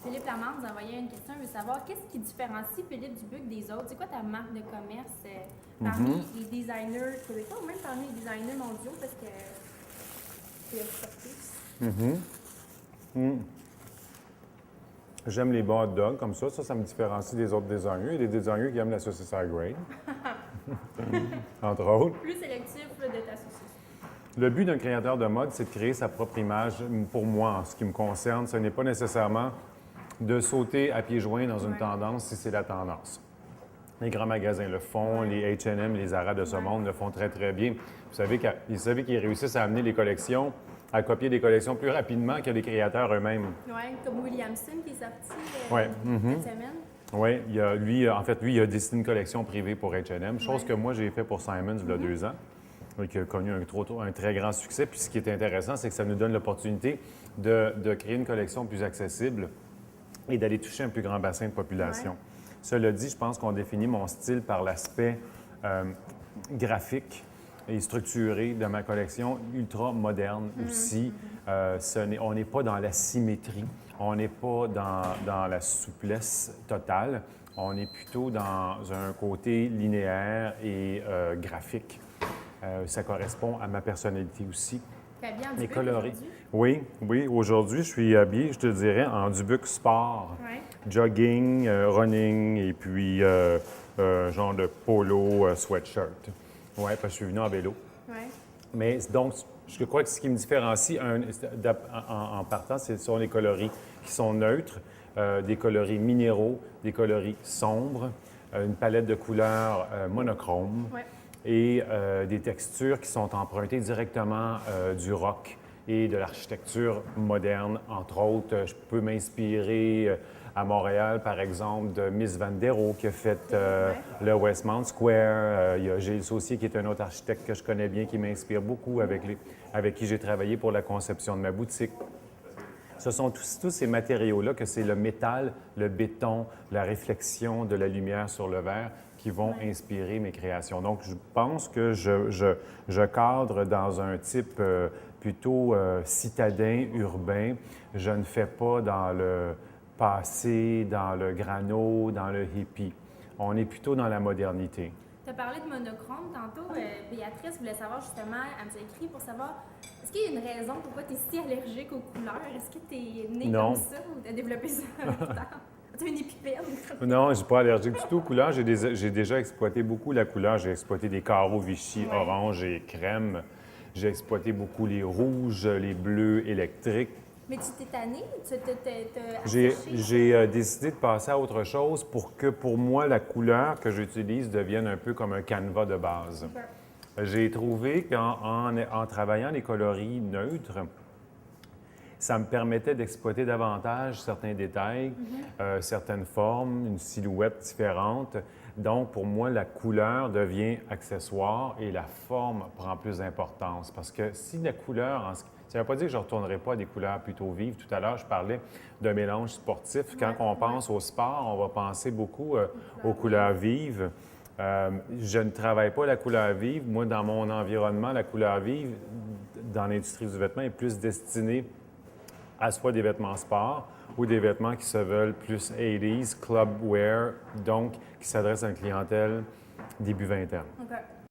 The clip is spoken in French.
Philippe Lamar nous a envoyé une question. Il veut savoir qu'est-ce qui différencie Philippe Dubuc des autres? C'est quoi ta marque de commerce parmi les designers québécois ou même parmi les designers mondiaux? Parce que c'est une surprise. J'aime les bons hot dogs comme ça. Ça me différencie des autres designers. Il y a des designers qui aiment la saucisse high grade, entre autres. Plus sélectif là, de ta saucisse. Le but d'un créateur de mode, c'est de créer sa propre image. Pour moi, en ce qui me concerne, ce n'est pas nécessairement de sauter à pieds joints dans une tendance si c'est la tendance. Les grands magasins le font, les H&M, les Zara de ce monde le font très, très bien. Vous savez qu'ils réussissent à amener les collections, à copier des collections plus rapidement que les créateurs eux-mêmes. Oui, comme Williamson qui est sorti cette semaine. Oui, lui, il a décidé une collection privée pour H&M, chose que moi, j'ai fait pour Simons il y a 2 ans, et qui a connu un très grand succès. Puis ce qui est intéressant, c'est que ça nous donne l'opportunité de créer une collection plus accessible et d'aller toucher un plus grand bassin de population. Ouais. Cela dit, je pense qu'on définit mon style par l'aspect graphique et structuré de ma collection, ultra moderne aussi. On n'est pas dans la symétrie, on n'est pas dans la souplesse totale, on est plutôt dans un côté linéaire et graphique. Ça correspond à ma personnalité aussi. Tu habillé en Et Dubuc coloré. aujourd'hui? Oui. Aujourd'hui, je suis habillé, je te dirais, en Dubuc sport. Ouais. Jogging, running et puis genre de polo, sweatshirt. Oui, parce que je suis venu en vélo. Ouais. Mais donc, je crois que ce qui me différencie en partant, ce sont les coloris qui sont neutres, des coloris minéraux, des coloris sombres, une palette de couleurs monochrome Ouais. et des textures qui sont empruntées directement du rock et de l'architecture moderne. Entre autres, je peux m'inspirer à Montréal, par exemple, de Miss Van der Rohe qui a fait le Westmount Square. Il y a Gilles Saucier qui est un autre architecte que je connais bien, qui m'inspire beaucoup, avec qui j'ai travaillé pour la conception de ma boutique. Ce sont tous ces matériaux-là, que c'est le métal, le béton, la réflexion de la lumière sur le verre, qui vont inspirer mes créations. Donc, je pense que je cadre dans un type plutôt citadin, urbain. Je ne fais pas dans le passé, dans le grano, dans le hippie. On est plutôt dans la modernité. Tu as parlé de monochrome tantôt. Béatrice voulait savoir justement, elle nous a écrit pour savoir, est-ce qu'il y a une raison pourquoi tu es si allergique aux couleurs? Est-ce que tu es né Non. comme ça ou tu as développé ça plus tard? Tu as une épipène? Non, je ne suis pas allergique du tout aux couleurs. J'ai déjà exploité beaucoup la couleur. J'ai exploité des carreaux Vichy orange et crème. J'ai exploité beaucoup les rouges, les bleus électriques. Mais tu t'es tanné? Tu t'es J'ai décidé de passer à autre chose pour que, pour moi, la couleur que j'utilise devienne un peu comme un canevas de base. Super. J'ai trouvé qu'en travaillant les coloris neutres, ça me permettait d'exploiter davantage certains détails, certaines formes, une silhouette différente. Donc, pour moi, la couleur devient accessoire et la forme prend plus d'importance. Parce que si la couleur, ça ne veut pas dire que je ne retournerai pas à des couleurs plutôt vives. Tout à l'heure, je parlais d'un mélange sportif. Quand on pense au sport, on va penser beaucoup aux couleurs vives. Je ne travaille pas la couleur vive. Moi, dans mon environnement, la couleur vive, dans l'industrie du vêtement, est plus destinée à soit des vêtements sport ou des vêtements qui se veulent plus 80s, club wear, donc qui s'adressent à une clientèle début vingtaine. OK.